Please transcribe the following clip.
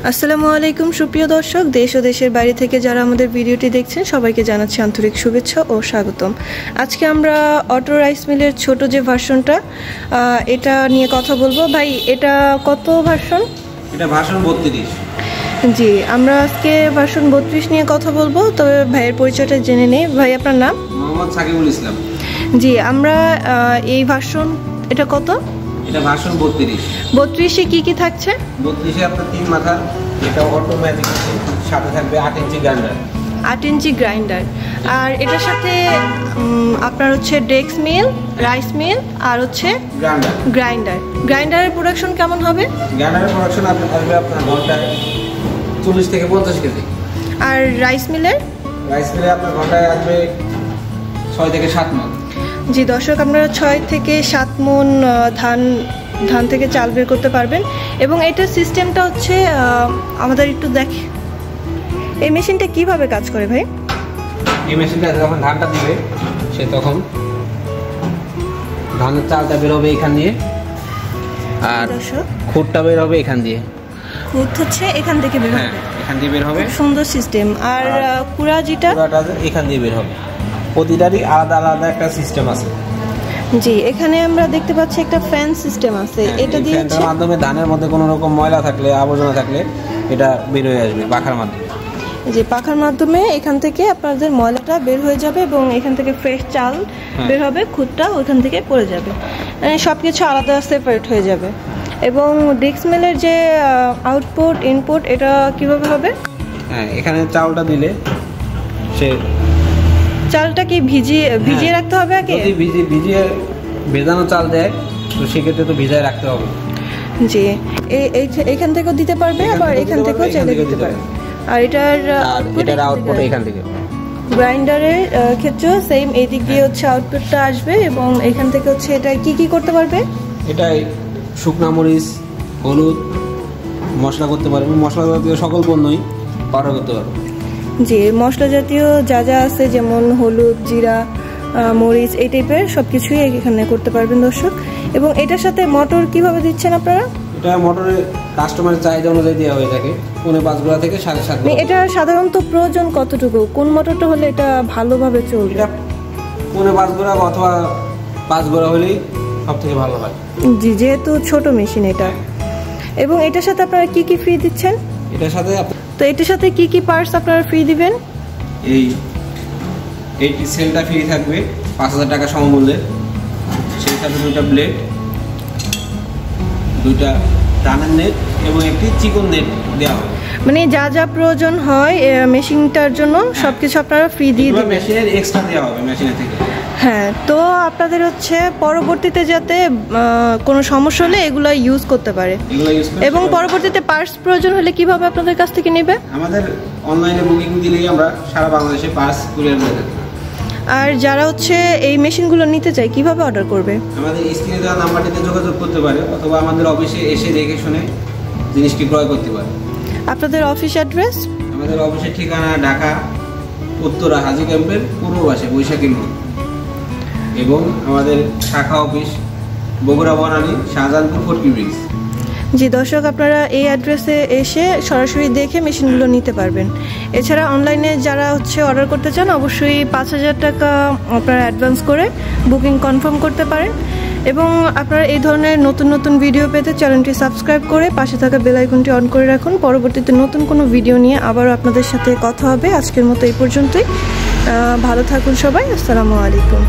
আসসালামু আলাইকুম সুপ্রিয় দর্শক, দেশ ও দেশের বাইরে থেকে যারা আমাদের ভিডিওটি দেখছেন সবাইকে জানাচ্ছি আন্তরিক শুভেচ্ছা ও স্বাগতম। আজকে আমরা অটো রাইস মিলের ছোট যে ভার্সনটা এটা নিয়ে কথা বলবো। ভাই, এটা কত ভার্সন? এটা ভার্সন 32। জি, আমরা আজকে ভার্সন 32 নিয়ে কথা বলবো। তবে ভাইয়ের পরিচয়টা জেনে নেই। ভাই, আপনার নাম? মোহাম্মদ সাকিবুল ইসলাম। জি, আমরা এই ভার্সন, এটা কত? এটা ভার্সন 32। 32-এ কি থাকছে? 32-এ আপনার 3 মাথা, এটা অটোমেটিক, সাথে থাকবে 8 ইঞ্চি গ্রাইন্ডার। 8 inch grinder. আর এটার সাথে আপনার হচ্ছে ডেক্স মিল, রাইস মিল আর হচ্ছে গ্রাইন্ডারের প্রোডাকশন কেমন হবে? গ্রাইন্ডারের প্রোডাকশন আসবে আপনার ঘন্টায় 40 থেকে 50 কেজি। আর রাইস মিলে আপনার ঘন্টায় আসবে 6 থেকে 7 মণ। জি দর্শক, আপনারা 6 থেকে 7 মণ ধান থেকে চাল বের করতে পারবেন। এবং এটার সিস্টেমটা হচ্ছে আমাদের একটু দেখে, এই মেশিনটা কিভাবে কাজ করে ভাই? এই মেশিনটা যখন ধানটা দিবে সে তখন ধানের চালটা বের হবে এখান দিয়ে, আর খুঁটটা বের হবে এখান দিয়ে। খুঁট হচ্ছে এখান থেকে বের হবে, এখান দিয়ে বের হবে। সুন্দর সিস্টেম। আর কুড়া কুড়াটা এখান দিয়ে বের হবে। প্রতিটারই আলাদা আলাদা একটা সিস্টেম আছে। জি, এখানে আমরা দেখতে পাচ্ছি একটা ফ্যান সিস্টেম আছে। এটা দিয়ে ফ্যানের মাধ্যমে ধানের মধ্যে কোনো রকম ময়লা থাকলে, আবর্জনা থাকলে এটা বের হয়ে আসবে পাখার মাধ্যমে। যে পাখার মাধ্যমে এখান থেকে আপনাদের ময়লাটা বের হয়ে যাবে এবং এখান থেকে ফ্রেশ চাল বের হবে, খুঁটটা ওইখান থেকে পড়ে যাবে, মানে সব কিছু আলাদা সেপারেট হয়ে যাবে। এবং ডেক্স মিলের যে আউটপুট ইনপুট, এটা কিভাবে হবে? হ্যাঁ, এখানে চালটা দিলে সে চালটা কি ভিজিয়ে রাখতে হবে আগে? যদি ভিজিয়ে ভেজানো চাল দেয় তো সেক্ষেত্রে তো ভিজায় রাখতে হবে। জি, এইখান থেকেও দিতে পারবে, আবার এখান থেকেও চাইলে দিতে পারবে। আর এটার আউটপুট এখান থেকে। গ্রাইন্ডারের ক্ষেত্রেও সেম, এই দিক দিয়ে হচ্ছে আউটপুটটা আসবে এবং এখান থেকে হচ্ছে এটা কি করতে পারবে? এটাই শুকনা মরিচ, হলুদ, মশলা করতে পারবে। মশলা জাতীয় সকল পণ্যই পাউডার করতে পারবে। জি, মশলা জাতীয় যা আছে, যেমন হলুদ, জিরা, মরিচ, এই টাইপের সব কিছুই এখানে করতে পারবেন দর্শক। এবং এটার সাথে মোটর কিভাবে দিচ্ছেন আপনারা? এটা মোটরের কাস্টমারের চাহিদা অনুযায়ী দেওয়া হয়ে থাকে, 5.5 গোড়া থেকে 7.5 গোড়া। এটা সাধারণত প্রয়োজন কতটুকু? কোন মোটরটা হলে এটা ভালোভাবে চলবে? এটা 5.5 গোড়া অথবা 5 গোড়া হলেই সব থেকে ভালো হয়। জি, যেহেতু ছোট মেশিন এটা। এবং এটার সাথে আপনারা কি ফ্রি দিচ্ছেন? এটার সাথে এটার সাথে কি পার্টস আপনারা ফ্রি দিবেন? এই সেলটা ফ্রি থাকবে 5,000 টাকা সমমূল্যে। সেই সাথে 2টা ব্লেড, 2টা টানের নেট এবং একটি চিকন নেট দেওয়া হবে। মানে যা প্রয়োজন হয় মেশিনটার জন্য সবকিছু আপনারা ফ্রি দিয়ে দিবেন। মেশিনের এক্সট্রা দেওয়া হবে মেশিনের থেকে। হ্যাঁ, তো আপনাদের হচ্ছে পরবর্তীতে যাতে কোনো সমস্যা হলে এগুলো ইউজ করতে পারে। এবং পরবর্তীতে পার্টস প্রয়োজন হলে কিভাবে আপনাদের কাছ থেকে নেবে? আমাদের অনলাইনে বুকিং দিলেই আমরা সারা বাংলাদেশে পার্টস কুরিয়ার করে দেব। আর যারা হচ্ছে এই মেশিনগুলো নিতে চায় কিভাবে অর্ডার করবে? আমাদের স্ক্রিনে দেওয়া নাম্বারটিতে যোগাযোগ করতে পারে, অথবা আমাদের অফিসে এসে দেখে শুনে জিনিসটি ক্রয় করতে পারে। আপনাদের অফিস অ্যাড্রেস? আমাদের অফিসের ঠিকানা ঢাকা উত্তরা হাজী ক্যাম্পের পূর্ব পাশে বৈশাখী মোড়, এবং আমাদের শাখা অফিস বগুড়া বনানী শাহজাহানপুর ফটকি ব্রিজ। জি দর্শক, আপনারা এই অ্যাড্রেসে এসে সরাসরি দেখে মেশিনগুলো নিতে পারবেন। এছাড়া অনলাইনে যারা হচ্ছে অর্ডার করতে চান অবশ্যই 5,000 টাকা আপনারা অ্যাডভান্স করে বুকিং কনফার্ম করতে পারেন। এবং আপনারা এই ধরনের নতুন ভিডিও পেতে চ্যানেলটি সাবস্ক্রাইব করে পাশে থাকা বেল আইকনটি অন করে রাখুন। পরবর্তীতে নতুন কোনো ভিডিও নিয়ে আবারও আপনাদের সাথে কথা হবে। আজকের মতো এই পর্যন্তই। ভালো থাকুন সবাই। আসসালামু আলাইকুম।